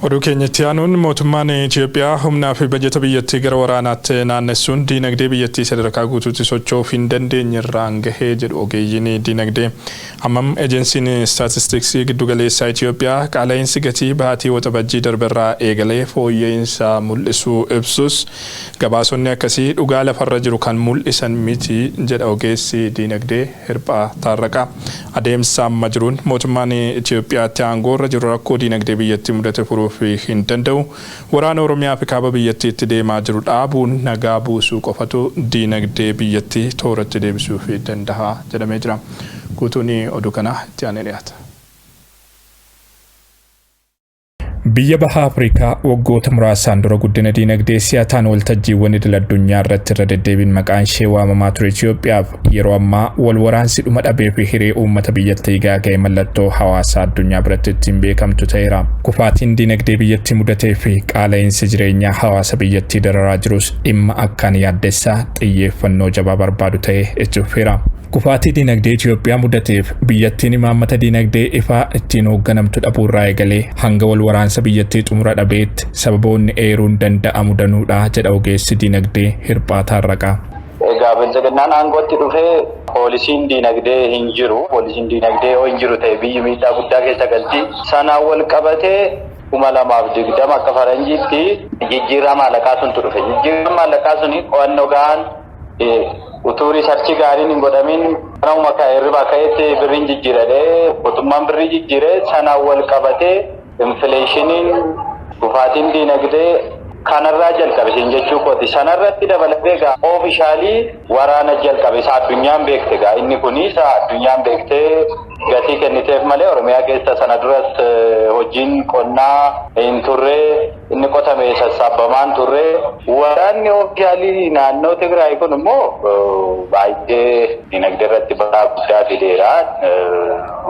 Oduu keenyatti aanuun mootummaan Itoophiyaa humnaa fi bajeta biyyattii gara waraanaatti naannessuun diinagdee biyyattii sadarkaa guutuutti socho'uuf hin dandeenye irraan gahee jedhu ogeeyyiin diinagdee. Hammam ejensiin staatistiksii giddugaleessaa Itoophiyaa qaala'insi gatii baatii waxabajjii darberraa eegalee fooyya'insa mul'isuu ibsus gabaasonni akkasii dhugaa lafarra jiru kan mul'isan miti jedha ogeessi diinagdee Hirphaa Taarraqaa. Adeemsa amma jiruun mootummaan Itoophiyaatti aangoorra jiru rakkoo diinagdee biyyattii mudate furuuf hin danda'u. Waraana Oromiyaa fi kaaba biyyattiitti deemaa jiru dhaabuun nagaa buusuu qofatu diinagdee biyyattii tooratti deebisuu fi danda'a jedhamee jira. Guutuun oduu kana itti aanee dhiyaata. Biyya baha Afrikaa waggoota muraasaan dura guddina diinagdee siyaataan waltajjiiwwan idil addunyaa irratti irra deddeebiin maqaan ishee waamamaa ture Itoophiyaaf yeroo ammaa wal waraansi dhuma dhabee fi hiree uummata biyyattii gaaga'e mallattoo hawaasa addunyaa biratti ittiin beekamtu ta'eera. Kufaatiin diinagdee biyyattii mudatee fi qaala'insi jireenyaa hawaasa biyyattii dararaa jirus dhimma akkaan yaaddessaa xiyyeeffannoo jabaa barbaadu ta'ee itti fufeera. Kufaatii diinagdee Itoophiyaa mudateef biyyattiin imaammata diinagdee ifaa ittiin hoogganamtu dhabuurraa eegalee hanga wal waraansa biyyattii xumura dhabeetti sababoonni eeruun danda'amu danuudha jedha ogeessi diinagdee Hirphaa Taarraqaa. Egaa bilchaginnaan aangootti dhufee poolisiin diinagdee hin jiru. Poolisiin diinagdee yoo hin jiru ta'e biyyi miidhaa guddaa keessa galti. Sanaan wal qabatee 2020 akka faranjiitti jijjiirama maallaqaa suntu dhufe. Jijjiirama maallaqaa suni qo'annoo gahaan utuu riisarchii gaariin hin godhamin kanuma irraa ka'etti birriin jijjiiradhee mootummaan birrii jijjiiree sanaan wal qabatee infleeshiniin kufaatiin diinagdee kanarraa jalqabe siin jechuu kooti. Sanarratti dabalatee egaa oofishaalii waraana jalqabe isa addunyaan beekte egaa inni kuni isa addunyaan beektee gatii kenniteef malee Oromiyaa keessa sana duras hojiin qonnaa hin turre inni qotame sassaabamaan turre. Waraanni oofishaalii naannoo Tigraay kun immoo baay'ee diinagdee irratti balaa guddaa fideera.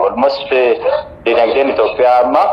Almost diinagdeen Itoophiyaa amma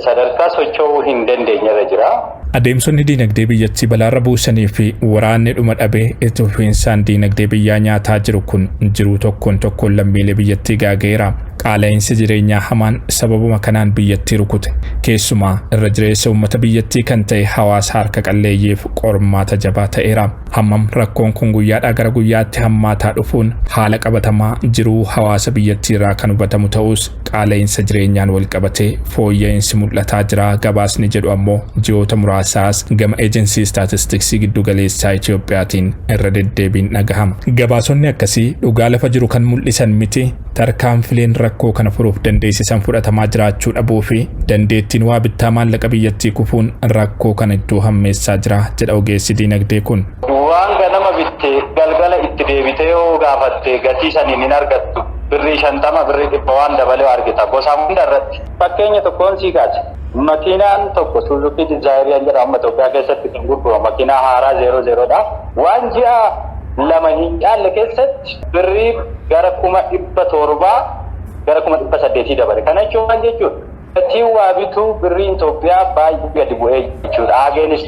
sadarkaa socho'uu hin dandeenye irra jira. Adeemsonni diinagdee biyyattii balaarra buusanii fi waraanni dhuma dhabee itti fufiinsaan diinagdee biyyaa nyaataa jiru kun jiruu tokkoon lammiilee biyyattii gaaga'eera. Qaala'insi jireenyaa hamaan sababuma kanaan biyyattii rukute. Keessumaa irra jireessa uummata biyyattii kan ta'e hawaasa harka qalleeyyiif qormaata jabaa ta'eera. Hammam rakkoon kun guyyaadhaa gara guyyaatti hammaataa dhufuun haala qabatamaa jiruu hawaasa biyyattii irraa kan hubatamu ta'us qaala'insa jireenyaan wal qabatee fooyya'insi mul'ataa jira. Gabaasni jedhu ammoo ji'oota muraasaas gama ejensiin staatistiksii giddugaleessaa Itoophiyaatiin irra deddeebiin dhagahama. Gabaasonni akkasii dhugaa lafa jiru kan mul'isan miti. Tarkaanfileen rakkoo kana furuuf dandeessisan fudhatamaa jiraachuu dhabuu fi dandeettiin waa bittaa maallaqa biyyattii kufuun rakkoo kana iddoo hammeessaa jira jedha ogeessi diinagdee kun. Waan ganama bittee galgala itti deebitee yoo gaafatte gatii saniin hin argattu. Birrii 50 birrii 100 waan dabalee argita gosa hunda irratti. Fakkeenya tokkoon sii kaase. Makiinaan tokko Suzuki Dzaayirii jedhamu Itoophiyaa keessatti kan gurguramu makiinaa haaraa 00 dha. Waan ji'a lama hin caalle keessatti birrii gara 700 gara 800 dabale. Kana jechuun gatiin waa bituu birriin Itoophiyaa baay'ee gadi bu'ee jechuudha. Ageenis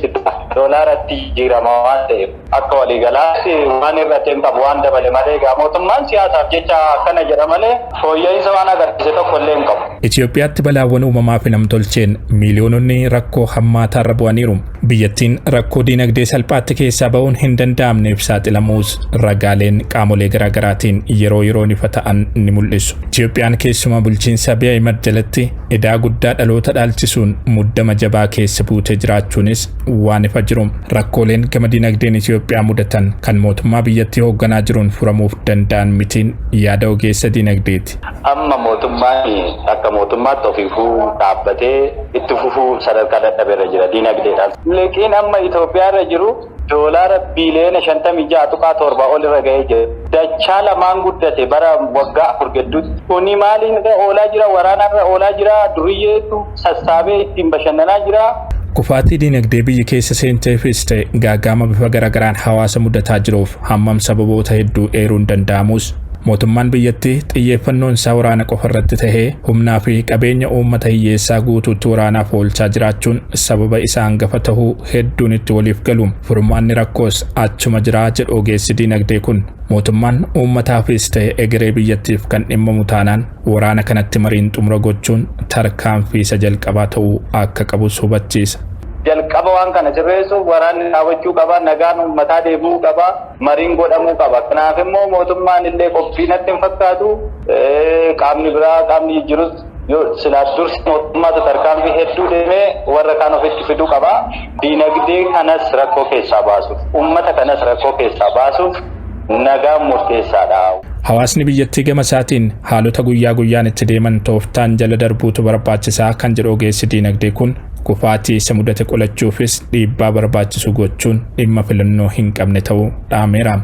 doolaaratti jijjiirama waan ta'eef akka waliigalaatti waan irratti hin qabu waan dabale malee egaa mootummaan siyaasaaf jecha akkana jedha malee fooyya'insa waan agarsiise tokko illee hin qabu. Itoophiyaatti balaawwan uumamaa fi namtolcheen miiliyoononni rakkoo hammaataa irra bu'aniiru. Biyyattiin rakkoo diinagdee salphaatti keessaa ba'uun hin danda'amneef saaxilamuus ragaaleen qaamolee garaagaraatiin yeroo yeroon ifa ta'an ni mul'isu. Itoophiyaan keessumaa bulchiinsa Abiy Ahmed jalatti edaa guddaa dhaloota dhaalchisuun muddama jabaa keessa buutee jiraachuunis waan ifa jiru. Rakkooleen gama diinagdeen Itoophiyaa mudatan kan mootummaa biyyattii hoogganaa jiruun furamuuf danda'an mitiin yaada ogeessa diinagdeeti. Amma mootummaan akka mootummaatti ofiifuu dhaabbatee itti fufuu sadarkaa dadhabeerra jira diinagdeedhaan. Liqiin amma Itoophiyaa irra jiru doolaara biiliyoona 56.7 ol irra ga'ee jira. Dachaa lamaan guddate bara waggaa 4 gidduutti. Kuni maaliin oolaa jira? Waraanarra oolaa jira. Duriyyeetu sassaabee ittiin bashannanaa jira. Kufaatii diinagdee biyya keessa seenteefis ta'e gaagama bifa garagaraan hawaasa mudataa jiruuf hammam sababoota hedduu eeruun danda'amus Mootummaan biyyattii xiyyeeffannoon isaa waraana qofa irratti tahee humnaa fi qabeenya uummata hiyyeessaa guutuutti waraanaaf oolchaa jiraachuun sababa isaa hangafa tahuu hedduun itti waliif galu. Furmaanni rakkoos achuma jiraa jedhu ogeessi diinagdee kun. Mootummaan uummataafis ta'e egeree biyyattiif kan dhimmamu taanaan waraana kanatti mariin xumura gochuun tarkaanfii isa jalqabaa ta'uu akka qabus hubachiisa. Jalqaba waan kana sirreessuuf waraanni dhaabachuu qaba, nagaan uummataa deebi'uu qaba, mariin godhamuu qaba. Kanaaf immoo mootummaan illee qophii natti hin fakkaatu. Qaamni biraa qaamni jirus silaa dursi mootummaatu tarkaanfii hedduu deemee warra kaan ofitti fiduu qaba. Diinagdee kanas rakkoo keessaa baasuuf, uummata kanas rakkoo keessaa baasuuf nagaan murteessaadha. Hawaasni biyyattii gama isaatiin haalota guyyaa guyyaan itti deeman tooftaan jala darbuutu barbaachisaa kan jedhu ogeessi diinagdee kun kufaatii isa mudate qolachuufis dhiibbaa barbaachisu gochuun dhimma filannoo hin qabne ta'uu dhaameera.